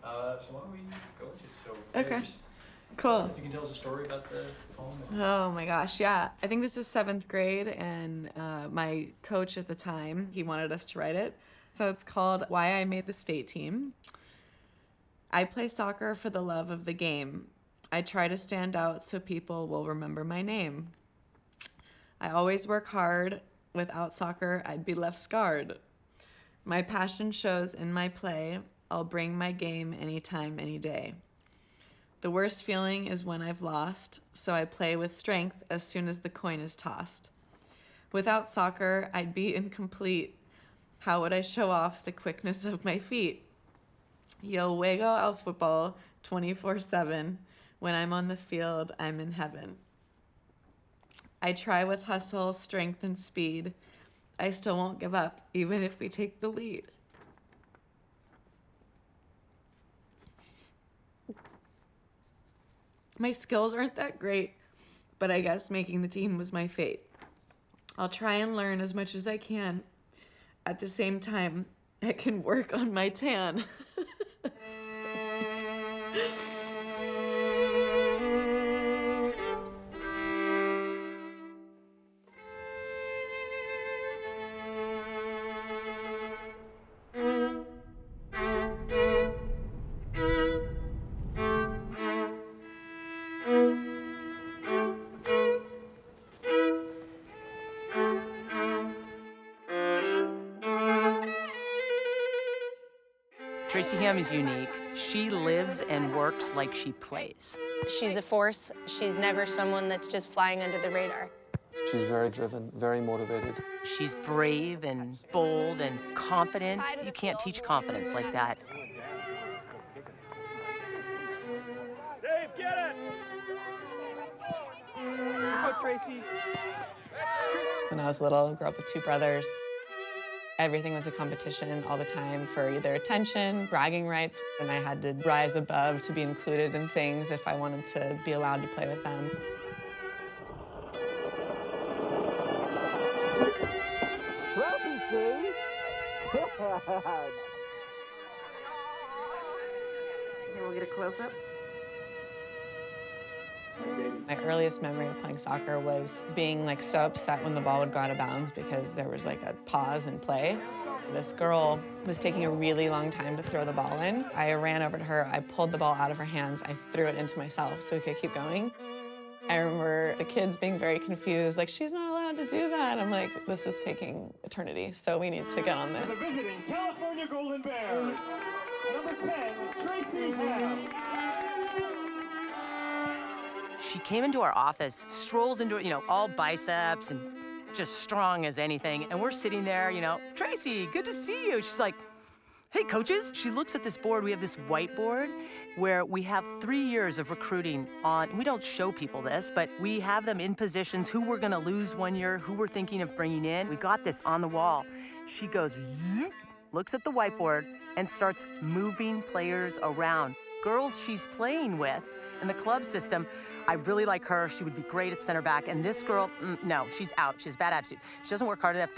So why don't we go into it? So Okay. just, Cool. if you can tell us a story about the poem. Oh my gosh, yeah. I think this is 7th grade, and my coach at the time, he wanted us to write it. So it's called Why I Made the State Team. I play soccer for the love of the game. I try to stand out so people will remember my name. I always work hard. Without soccer, I'd be left scarred. My passion shows in my play. I'll bring my game anytime, any day. The worst feeling is when I've lost, so I play with strength as soon as the coin is tossed. Without soccer, I'd be incomplete. How would I show off the quickness of my feet? Yo juego al fútbol 24/7. When I'm on the field, I'm in heaven. I try with hustle, strength, and speed. I still won't give up, even if we take the lead. My skills aren't that great, but I guess making the team was my fate. I'll try and learn as much as I can. At the same time, I can work on my tan. Tracy Ham is unique. She lives and works like she plays. She's a force. She's never someone that's just flying under the radar. She's very driven, very motivated. She's brave and bold and confident. You can't teach confidence like that. Dave, get it! Go, Tracy. When I was little, I grew up with 2 brothers. Everything was a competition all the time for either attention, bragging rights, and I had to rise above to be included in things if I wanted to be allowed to play with them. We'll get a close-up. My earliest memory of playing soccer was being so upset when the ball would go out of bounds because there was a pause in play. This girl was taking a really long time to throw the ball in. I ran over to her, I pulled the ball out of her hands, I threw it into myself so we could keep going. I remember the kids being very confused, she's not allowed to do that. I'm like, this is taking eternity, so we need to get on this. The visiting California Golden Bears, number 10, Tracy Ham. She came into our office, strolls into it, all biceps and just strong as anything. And we're sitting there, Tracy, good to see you. She's like, hey, coaches. She looks at this board. We have this whiteboard where we have 3 years of recruiting on. We don't show people this, but we have them in positions, who we're going to lose 1 year, who we're thinking of bringing in. We've got this on the wall. She goes, zzz, looks at the whiteboard and starts moving players around. Girls she's playing with in the club system, I really like her. She would be great at center back. And this girl, no, she's out. She has bad attitude. She doesn't work hard enough.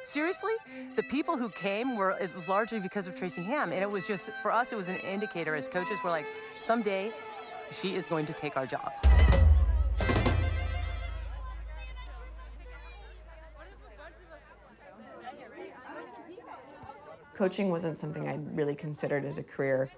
Seriously, the people who came it was largely because of Tracy Ham. And it was just, for us, it was an indicator as coaches. We're like, someday she is going to take our jobs. Coaching wasn't something I really considered as a career.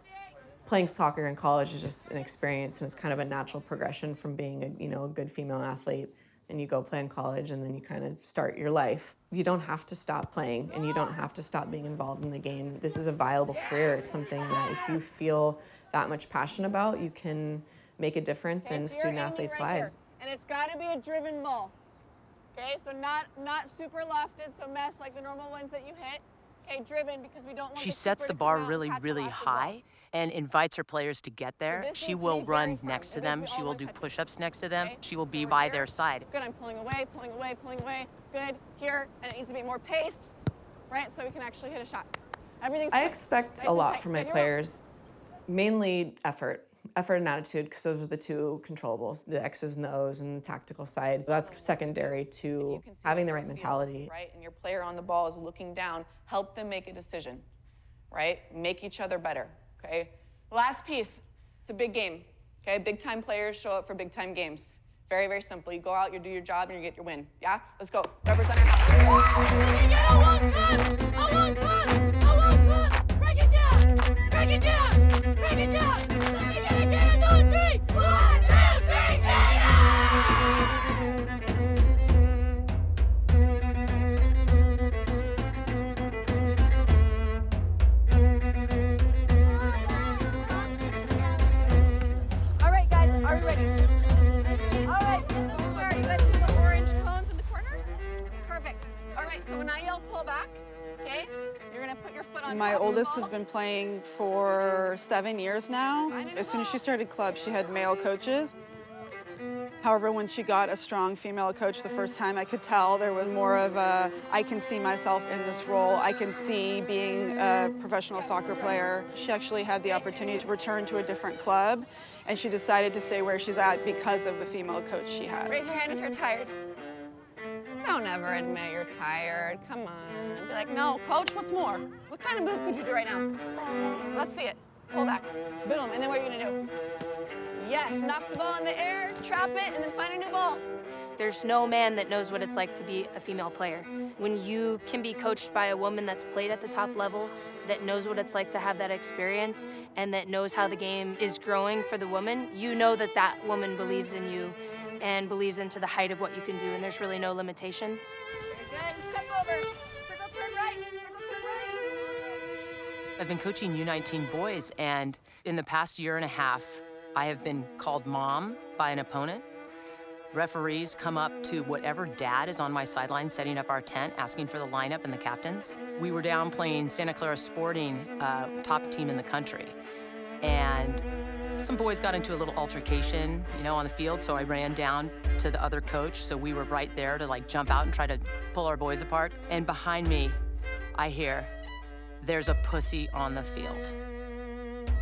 Playing soccer in college is just an experience, and it's kind of a natural progression from being a good female athlete, and you go play in college, and then you kind of start your life. You don't have to stop playing, and you don't have to stop being involved in the game. This is a viable career. It's something that if you feel that much passion about, you can make a difference in student athletes' lives. And it's got to be a driven ball. Okay, so not super lofted, so mess like the normal ones that you hit. Okay, driven, because we don't want. She sets the bar really, really high and invites her players to get there. She will run next to them. She will do push-ups next to them. She will be by their side. Good, I'm pulling away, pulling away, pulling away. Good, here, and it needs to be more pace, right? So we can actually hit a shot. Everything's I expect a lot from my players, mainly effort and attitude, because those are the 2 controllables, the X's and the O's and the tactical side. That's secondary to having the right mentality. Right, and your player on the ball is looking down, help them make a decision, right? Make each other better, okay? Last piece. It's a big game. Okay, big time players show up for big time games. Very, very simple. You go out, you do your job, and you get your win. Yeah? Let's go. Represent your house. Break it down! Break it down! Break it down! Let me get it, Gators on 3! 1, 2, 3, All right, guys, are you ready? All right, where are you guys? See the orange cones in the corners? Perfect. All right, so when I yell pull back, okay, you're gonna put your foot on My top oldest of the has ball. been playing for 7 years now. As soon as she started club, she had male coaches. However, when she got a strong female coach the first time, I could tell there was more of a, I can see myself in this role. I can see being a professional soccer player. She actually had the opportunity to return to a different club, and she decided to stay where she's at because of the female coach she has. Raise your hand if you're tired. Don't ever admit you're tired. Come on. Be like, no, coach, what's more? What kind of move could you do right now? Let's see it. Pull back. Boom. And then what are you gonna do? Yes, knock the ball in the air, trap it, and then find a new ball. There's no man that knows what it's like to be a female player. When you can be coached by a woman that's played at the top level, that knows what it's like to have that experience, and that knows how the game is growing for the woman, you know that that woman believes in you and believes into the height of what you can do, and there's really no limitation. Very good. Step over. Circle turn right. Circle turn right. I've been coaching U19 boys, and in the past year and a half, I have been called mom by an opponent. Referees come up to whatever dad is on my sideline setting up our tent, asking for the lineup and the captains. We were down playing Santa Clara Sporting, top team in the country. And some boys got into a little altercation, on the field, so I ran down to the other coach, so we were right there to jump out and try to pull our boys apart. And behind me, I hear, "There's a pussy on the field."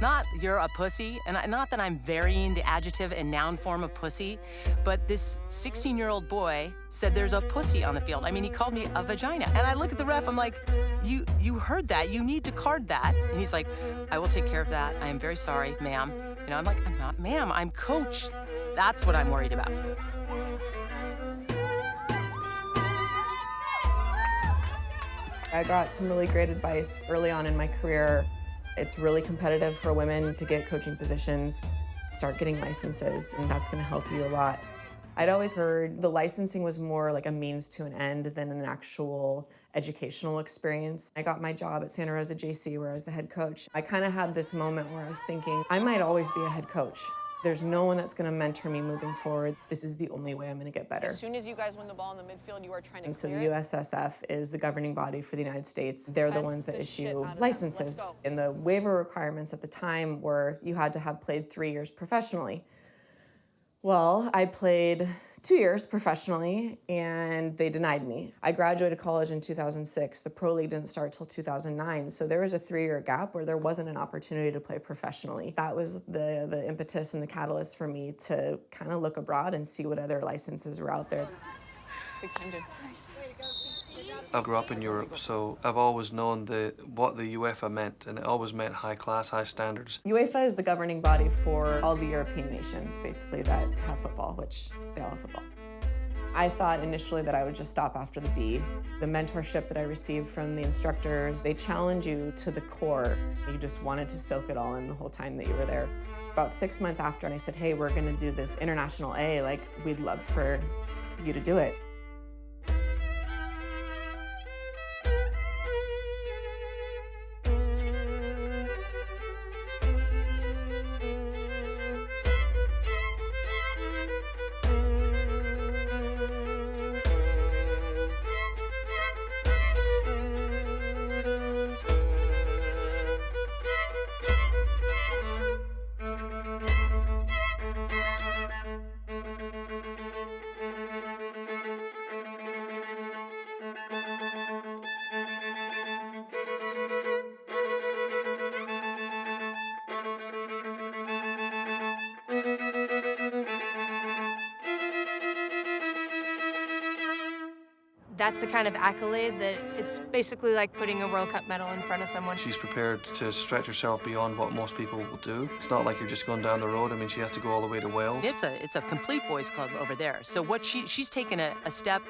Not "you're a pussy," and not that I'm varying the adjective and noun form of pussy, but this 16-year-old boy said there's a pussy on the field. I mean, he called me a vagina. And I look at the ref, I'm like, you heard that, you need to card that. And he's like, "I will take care of that. I am very sorry, ma'am." I'm like, "I'm not ma'am, I'm coach." That's what I'm worried about. I got some really great advice early on in my career. It's really competitive for women to get coaching positions. Start getting licenses, and that's gonna help you a lot. I'd always heard the licensing was more like a means to an end than an actual educational experience. I got my job at Santa Rosa JC where I was the head coach. I kind of had this moment where I was thinking, I might always be a head coach. There's no one that's gonna mentor me moving forward. This is the only way I'm gonna get better. As soon as you guys win the ball in the midfield, you are trying to And so the clear it. USSF is the governing body for the United States. They're the Press ones that the shit issue out of them. licenses. Let's go. And the waiver requirements at the time were you had to have played 3 years professionally. Well, I played 2 years professionally, and they denied me. I graduated college in 2006. The Pro League didn't start till 2009, so there was a 3-year gap where there wasn't an opportunity to play professionally. That was the impetus and the catalyst for me to kind of look abroad and see what other licenses were out there. Big time, dude. I grew up in Europe, so I've always known what the UEFA meant, and it always meant high class, high standards. UEFA is the governing body for all the European nations, basically, that have football, which they all have football. I thought initially that I would just stop after the B. The mentorship that I received from the instructors, they challenge you to the core. You just wanted to soak it all in the whole time that you were there. About 6 months after, I said, hey, we're gonna do this International A, we'd love for you to do it. that's the kind of accolade that it's basically like putting a World Cup medal in front of someone. She's prepared to stretch herself beyond what most people will do. It's not like you're just going down the road. I mean, she has to go all the way to Wales. It's a complete boys club over there. So what she's taken a step,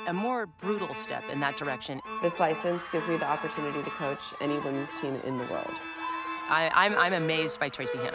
a more brutal step in that direction. This license gives me the opportunity to coach any women's team in the world. I'm amazed by Tracy Ham.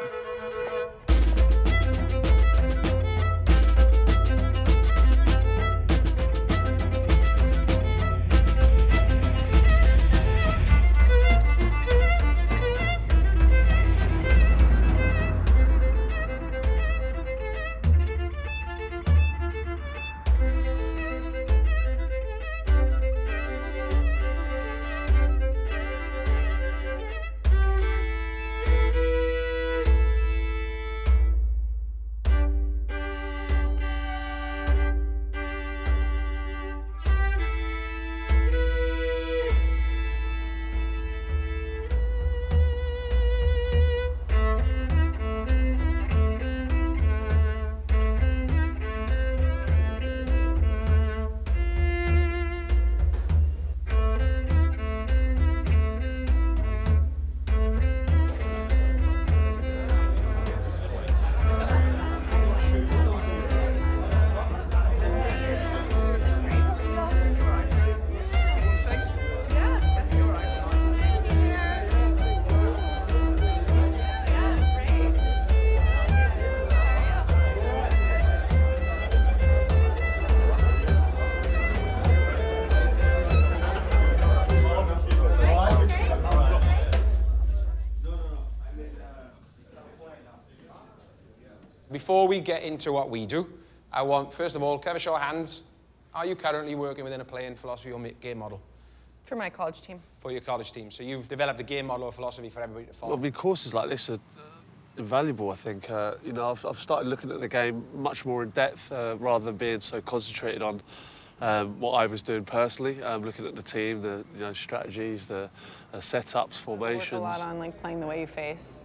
Before we get into what we do, I want, first of all, can I have a show of hands? Are you currently working within a playing philosophy or game model? For my college team. For your college team. So you've developed a game model or philosophy for everybody to follow? Well, I mean, courses like this are invaluable, I think. You know, I've started looking at the game much more in depth rather than being so concentrated on what I was doing personally, looking at the team, the strategies, the setups, formations. I work a lot on like playing the way you face.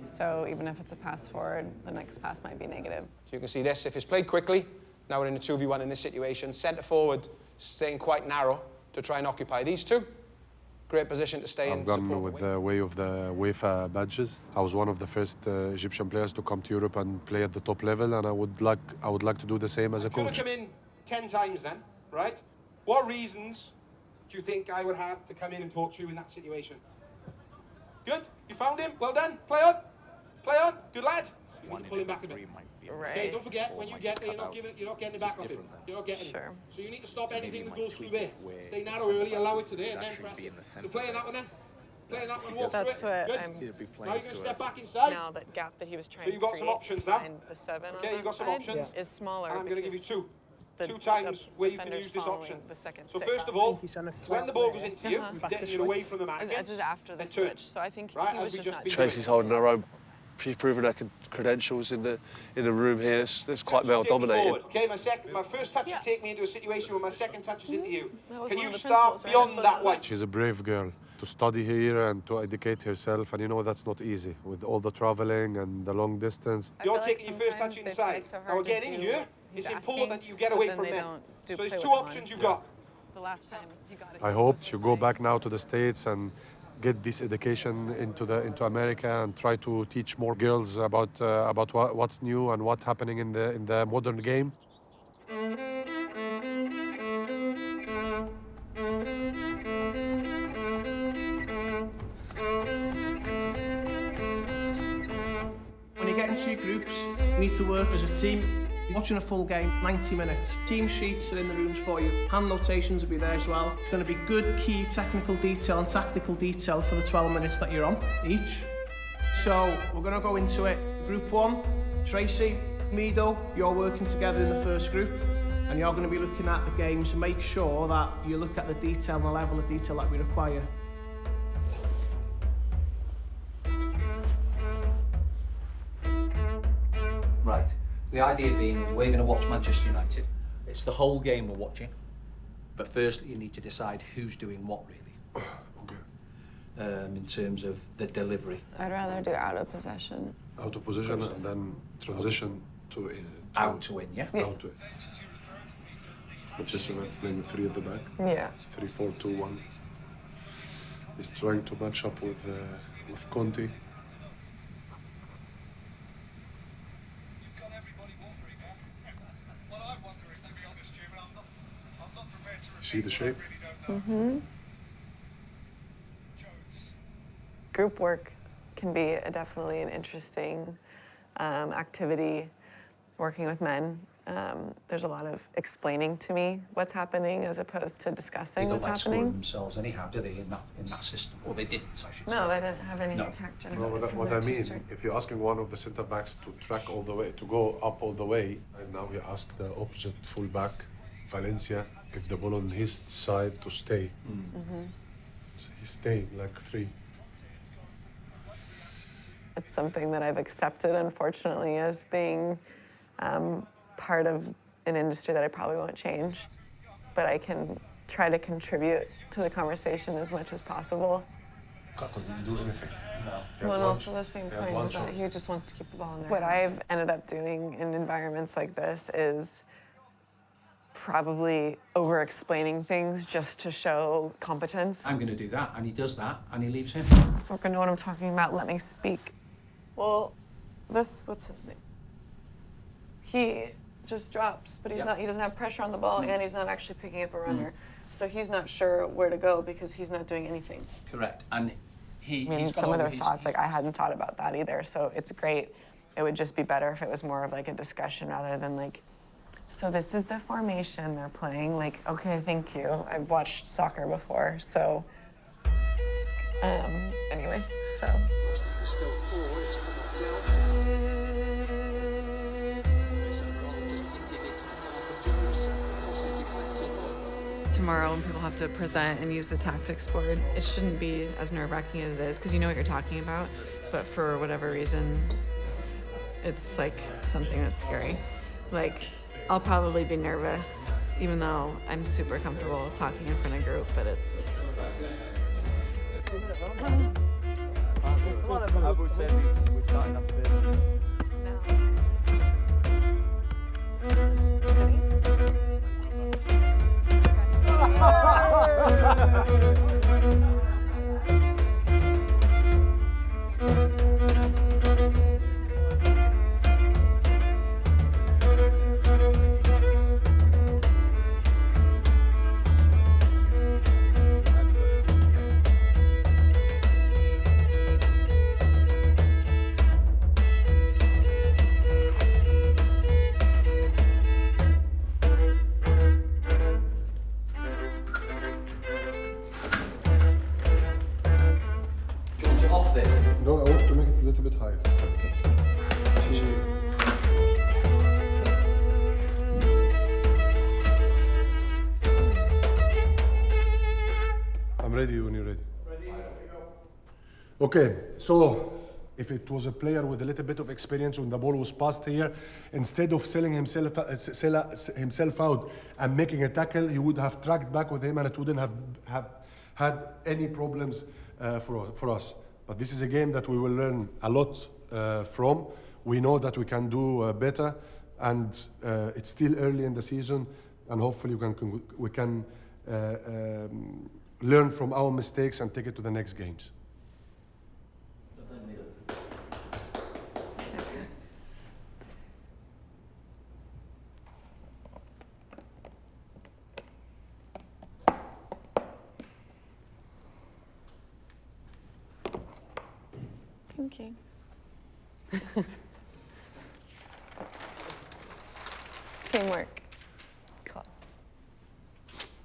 So even if it's a pass forward, the next pass might be negative. So you can see this, if it's played quickly, now we're in a 2v1 in this situation, centre forward staying quite narrow to try and occupy these two. Great position to stay in. I've gone with the way of the UEFA badges. I was one of the first Egyptian players to come to Europe and play at the top level, and I would like to do the same as a coach. You're going to come in 10 times then, right? What reasons do you think I would have to come in and talk to you in that situation? Good? You found him? Well done. Play on. Play on. Good lad. You need to pull him back a bit. Right. Okay, don't forget, when you get there, you're not getting it back off him. You're not getting it. So you need to stop anything that goes through there. Stay narrow early, allow it to there, and then press. So play that one then. Play that one, walk That's through it. what Good. I'm Now you're going to step back inside. now that gap that he was trying So you've got to some create options to now. find the 7 Okay, on you've got that some side options. is smaller. And I'm going to give you because two times where you can use this option. The second So six. first of all, when the ball goes into you, getting it away from the man And against, this is after the then turn. switch. So I think Right, he as was we just just not been Tracy's holding her own. She's proven her credentials in the room here. It's quite male dominated. Okay, my first touch, you take me into a situation where my second touch is into you. That was Can one you of the start principles, right? beyond that way? She's a brave girl to study here and to educate herself, and you know that's not easy with all the traveling and the long distance. I You're feel like taking your first touch sometimes they try inside. so Now hard to again, in do here, what he's it's asking, important that you get but away then from they men. don't do So there's play two what's options on. you've got. The last time he got it. I hope she'll go back now to the States and get this education into America and try to teach more girls about what's new and what's happening in the modern game. When you get into your groups, you need to work as a team. Watching a full game, 90 minutes. Team sheets are in the rooms for you. Hand notations will be there as well. It's going to be good key technical detail and tactical detail for the 12 minutes that you're on each. So we're going to go into it. Group 1, Tracy, Mido, you're working together in the first group, and you're going to be looking at the games and make sure that you look at the detail and the level of detail that we require. Right. The idea being we're going to watch Manchester United. It's the whole game we're watching. But firstly, you need to decide who's doing what, really. Okay. In terms of the delivery. I'd rather do out of possession. Out of position and then transition to out to in, yeah? Out to in. Manchester United playing with 3 at the back. Yeah. 3-4-2-1. He's trying to match up with Conte. See the shape? Mm-hmm. Group work can be definitely an interesting activity, working with men. There's a lot of explaining to me what's happening as opposed to discussing They what's don't like scoring happening. themselves anyhow, do they, in that system? Or they didn't, I should say. No, they didn't have any No. attack No, generated. what I mean, if you're asking one of the centre backs to track all the way, to go up all the way, and now you ask the opposite full back, Valencia, if the ball on his side to stay. Mm-hmm. So he's staying like 3. It's something that I've accepted, unfortunately, as being part of an industry that I probably won't change. But I can try to contribute to the conversation as much as possible. Kako didn't do anything. No. Well, and also the same point is that he just wants to keep the ball in there. What I've ended up doing in environments like this is probably over-explaining things just to show competence. I'm going to do that, and he does that, and he leaves him. I'm gonna know what I'm talking about. Let me speak. Well, what's his name? He just drops, but he doesn't have pressure on the ball, and he's not actually picking up a runner. So he's not sure where to go because he's not doing anything. Correct. And I mean, some of their thoughts, like I hadn't thought about that either. So it's great. It would just be better if it was more of like a discussion rather than like, so this is the formation they're playing. Like, okay, thank you. I've watched soccer before, so. Anyway, so. Still 4, it's come off down. Just indicated to the half of Jones. Crosses deflected. Tomorrow when people have to present and use the tactics board, it shouldn't be as nerve-wracking as it is because you know what you're talking about, but for whatever reason, it's like something that's scary. Like, I'll probably be nervous even though I'm super comfortable talking in front of a group, but it's... Abu says we're starting up a bit. Off there. No, I want to make it a little bit higher. I'm ready when you're ready. Okay, so if it was a player with a little bit of experience when the ball was passed here, instead of selling himself out and making a tackle, he would have tracked back with him and it wouldn't have had any problems for us. But this is a game that we will learn a lot from. We know that we can do better, and it's still early in the season, and hopefully we can learn from our mistakes and take it to the next games. Thank you. Teamwork. Cool.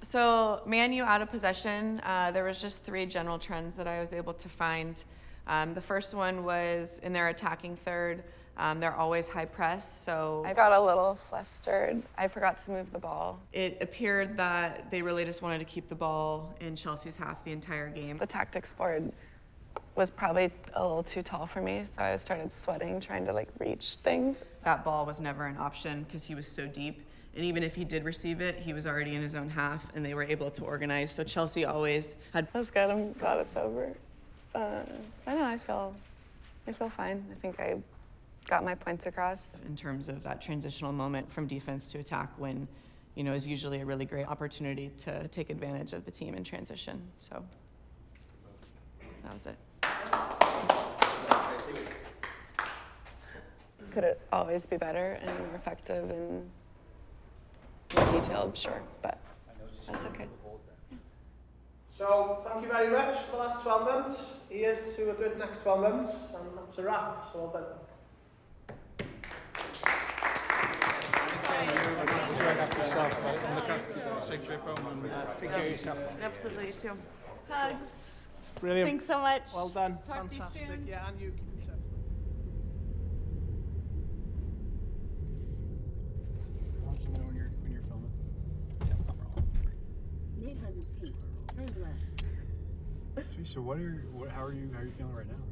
So, Man U out of possession, there was just 3 general trends that I was able to find. The first one was in their attacking third, they're always high press, so... I got a little flustered. I forgot to move the ball. It appeared that they really just wanted to keep the ball in Chelsea's half the entire game. The tactics board was probably a little too tall for me, so I started sweating trying to like reach things. That ball was never an option because he was so deep. And even if he did receive it, he was already in his own half and they were able to organize. So Chelsea always had... That's good, I'm glad it's over. I know, I feel fine. I think I got my points across. In terms of that transitional moment from defense to attack when you know, is usually a really great opportunity to take advantage of the team in transition. So that was it. Could it always be better and more effective and more detailed? Sure, but that's okay. So, thank you very much for the last 12 months. Here's to a good next 12 months, and that's a wrap. So, well done. Safe trip home and take care of yourself. Absolutely, too. Hugs. Brilliant. Thanks so much. Well done. Talk to you Fantastic. soon. Yeah, and you keep it safe. Let me know when you're filming. 800 feet. Turn left. Sweet. So how are you feeling right now?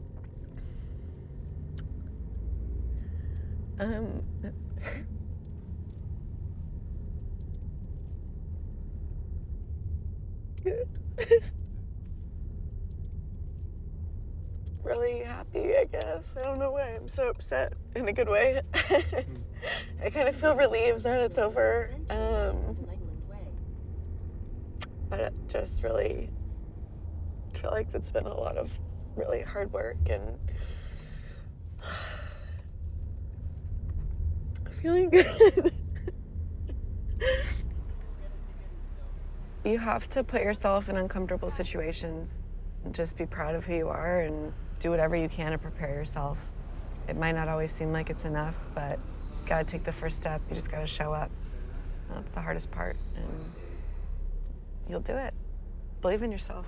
Good. Really happy, I guess. I don't know why. I'm so upset in a good way. I kind of feel relieved that it's over. But I just really feel like it's been a lot of really hard work and feeling good. You have to put yourself in uncomfortable situations and just be proud of who you are and do whatever you can to prepare yourself. It might not always seem like it's enough, but you gotta take the first step. You just gotta show up. That's the hardest part, and you'll do it. Believe in yourself.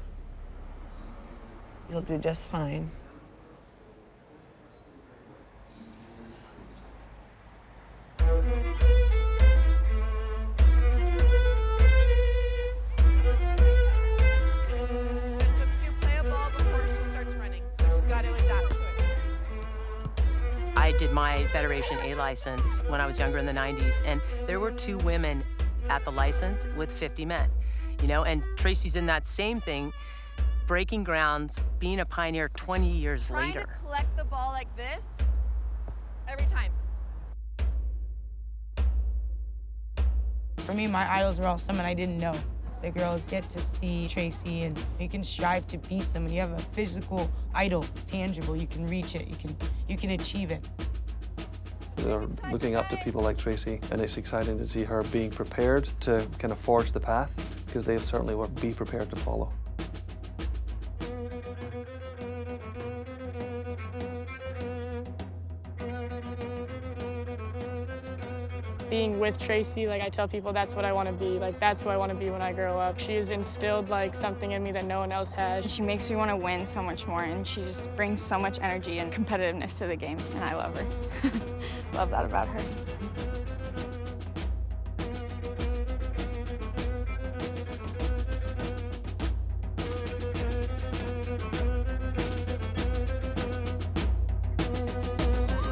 You'll do just fine. I did my Federation A license when I was younger in the 90s, and there were 2 women at the license with 50 men, you know, and Tracy's in that same thing, breaking grounds, being a pioneer 20 years later. Trying to collect the ball like this every time. For me, my idols were all someone I didn't know. The girls get to see Tracy, and you can strive to be someone. You have a physical idol. It's tangible. You can reach it. You can achieve it. They're looking up to people like Tracy, and it's exciting to see her being prepared to kind of forge the path, because they certainly will be prepared to follow. Being with Tracy, like I tell people, that's what I want to be. Like that's who I want to be when I grow up. She has instilled like something in me that no one else has. She makes me want to win so much more, and she just brings so much energy and competitiveness to the game, and I love her. Love that about her.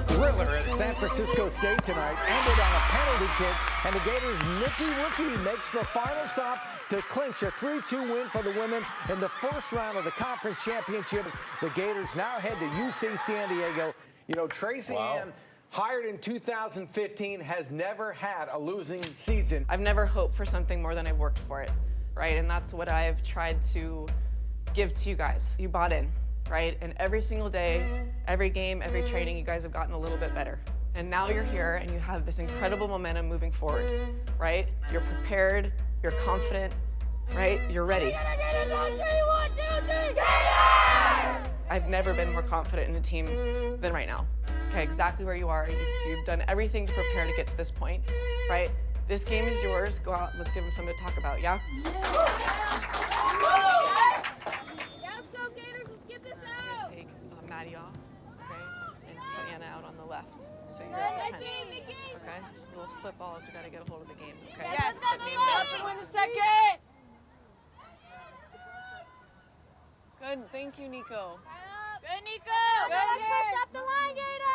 Thriller at San Francisco State tonight ended on a penalty kick, and the Gators' Nikki Rookie makes the final stop to clinch a 3-2 win for the women in the first round of the conference championship. The Gators now head to UC San Diego. You know, Tracy Ann, hired in 2015, has never had a losing season. I've never hoped for something more than I've worked for it, right? And that's what I've tried to give to you guys. You bought in, right? And every single day, every game, every training, you guys have gotten a little bit better. And now you're here and you have this incredible momentum moving forward, right? You're prepared, you're confident, right? You're ready. I've never been more confident in a team than right now. Okay, exactly where you are. You've done everything to prepare to get to this point, right? This game is yours. Go out, let's give them something to talk about, yeah? Let's go, Gators, let's get this out! Take Maddie off, okay? And put Anna out on the left. So you're at 10. Okay? Just a little slip balls. We gotta get a hold of the game, okay? Yes, up and win the second! Good, thank you, Nico. Good, Nico! Let's push up the line, Gators!